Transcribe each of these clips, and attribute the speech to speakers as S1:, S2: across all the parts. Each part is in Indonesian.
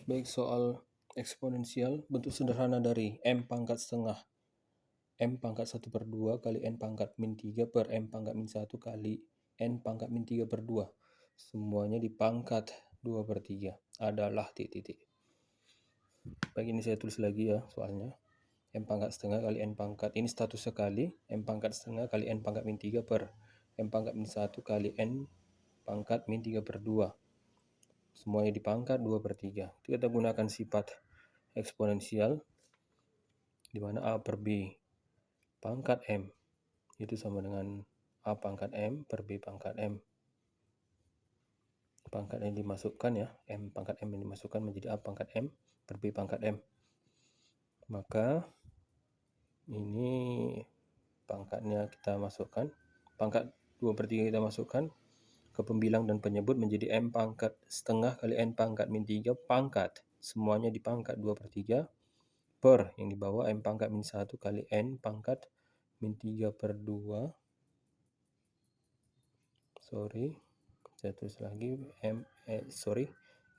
S1: Baik, soal eksponensial bentuk sederhana dari M pangkat setengah M pangkat 1/2 kali N pangkat min 3 per M pangkat min 1 kali N pangkat min 3 per 2. Semuanya dipangkat 2/3 adalah titik-titik. Baik, ini saya tulis lagi ya soalnya. M pangkat setengah kali N pangkat, ini status sekali, M pangkat setengah kali N pangkat min 3 per M pangkat min 1 kali N pangkat min 3 per 2. Semuanya dipangkat 2/3. Kita gunakan sifat eksponensial, di mana A per B pangkat M itu sama dengan A pangkat M per B pangkat M. Pangkat yang dimasukkan ya, M pangkat M yang dimasukkan menjadi A pangkat M per B pangkat M. Maka ini pangkatnya kita masukkan, pangkat 2/3 kita masukkan ke pembilang dan penyebut menjadi M pangkat setengah kali N pangkat min 3 pangkat. Semuanya dipangkat 2/3 per yang di bawah M pangkat min 1 kali N pangkat min 3 per 2. Saya tulis lagi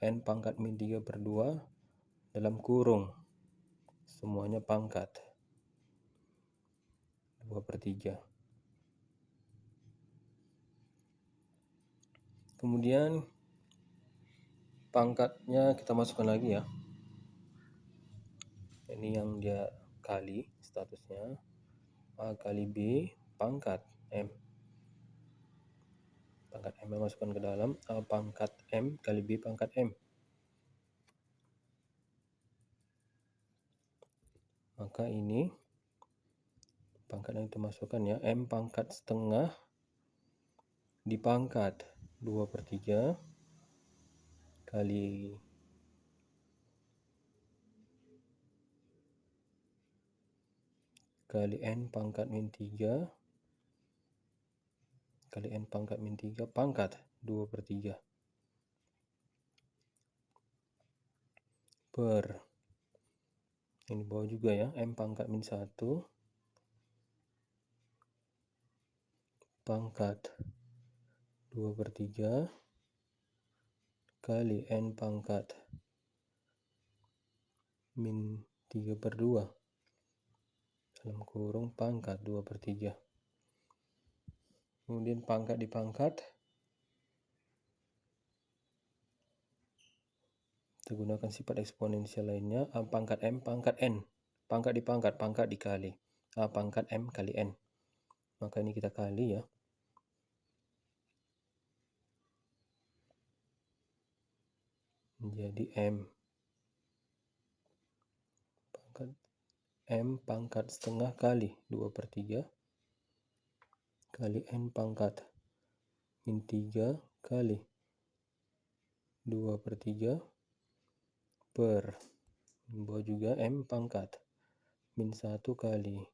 S1: N pangkat min 3 per 2 dalam kurung. Semuanya pangkat 2/3. Kemudian pangkatnya kita masukkan lagi ya. Ini yang dia kali statusnya. A kali B pangkat M. Pangkat M masukkan ke dalam A pangkat M kali B pangkat M. Maka ini pangkat yang kita masukkan ya, M pangkat setengah dipangkat 2/3 kali N pangkat min 3 kali N pangkat min 3 pangkat 2/3 per ini bawah juga ya, M pangkat min 1 pangkat 2/3 kali N pangkat min 3 per 2 dalam kurung pangkat 2/3. Kemudian pangkat dipangkat, kita gunakan sifat eksponensial lainnya, A pangkat M pangkat N. Pangkat dipangkat, pangkat dikali A pangkat M kali N. Maka ini kita kali ya. Menjadi M pangkat setengah kali 2/3 kali N pangkat min 3 kali 2/3 per bawah juga M pangkat min 1 kali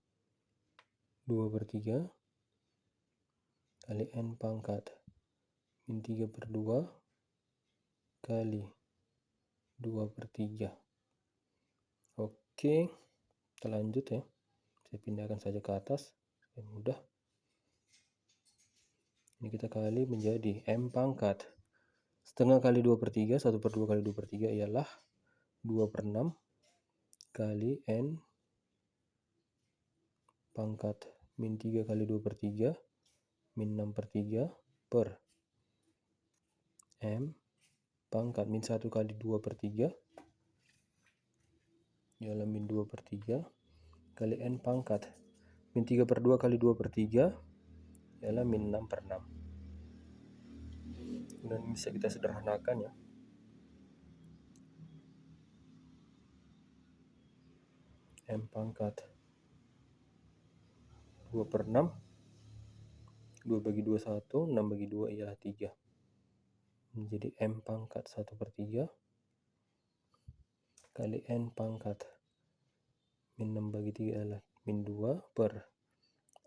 S1: 2/3 kali N pangkat min 3 per 2 kali 2/3. Oke, kita lanjut ya. Saya pindahkan saja ke atas supaya mudah. Ini kita kali menjadi M pangkat setengah kali 2/3, 1/2 kali 2/3 ialah 2/6 kali N pangkat min 3 kali 2/3 min 6/3 per M pangkat min 1 kali 2/3 ialah min 2/3 kali N pangkat min 3 per 2 kali 2/3 ialah min 6/6. Dan bisa kita sederhanakan ya. M pangkat 2/6, 2 bagi 2 1, 6 bagi 2 ialah 3. Menjadi M pangkat 1/3 kali N pangkat min 6 bagi 3 adalah min 2 per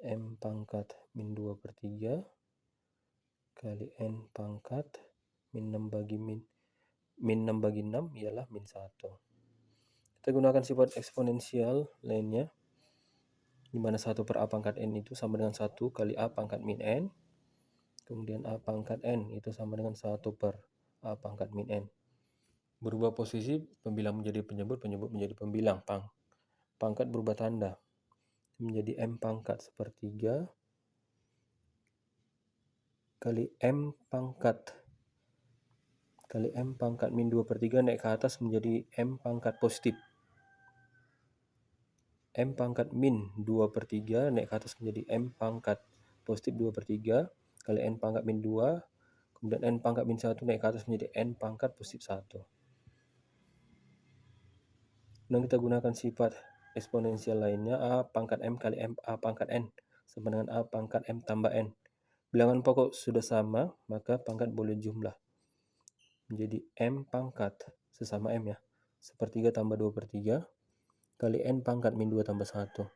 S1: M pangkat min 2/3 kali N pangkat min 6 bagi 6 ialah min 1. Kita gunakan sifat eksponensial lainnya, di mana 1 per A pangkat N itu sama dengan 1 kali A pangkat min N. Kemudian A pangkat N itu sama dengan 1 per A pangkat min N. Berubah posisi, pembilang menjadi penyebut, penyebut menjadi pembilang. Pangkat berubah tanda menjadi M pangkat sepertiga kali M pangkat min 2/3 naik ke atas menjadi M pangkat positif. M pangkat min 2/3 naik ke atas menjadi M pangkat positif 2/3 kali N pangkat min 2, kemudian N pangkat min 1 naik ke atas menjadi N pangkat positif 1. Dan kita gunakan sifat eksponensial lainnya, A pangkat M kali M A pangkat N sama dengan A pangkat M tambah N. Bilangan pokok sudah sama, maka pangkat boleh jumlah. Menjadi M pangkat, sesama M ya, sepertiga tambah 2/3 kali N pangkat min 2 tambah 1.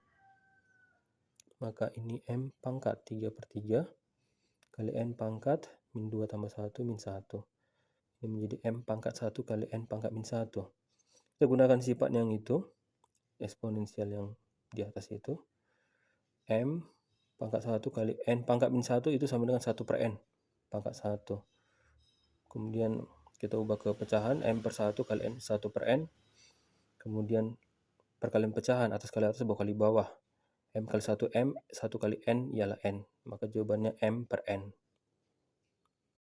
S1: Maka ini M pangkat 3/3 kali N pangkat min 2 tambah 1 min 1. Ini menjadi M pangkat 1 kali N pangkat min 1. Kita gunakan sifat yang itu, eksponensial yang di atas itu. M pangkat 1 kali N pangkat min 1 itu sama dengan 1 per N pangkat 1. Kemudian kita ubah ke pecahan, M per 1 kali N 1 per N. Kemudian perkalian pecahan, atas kali atas, bawah kali bawah. M kali 1 M, 1 kali N ialah N. Maka jawabannya M per N.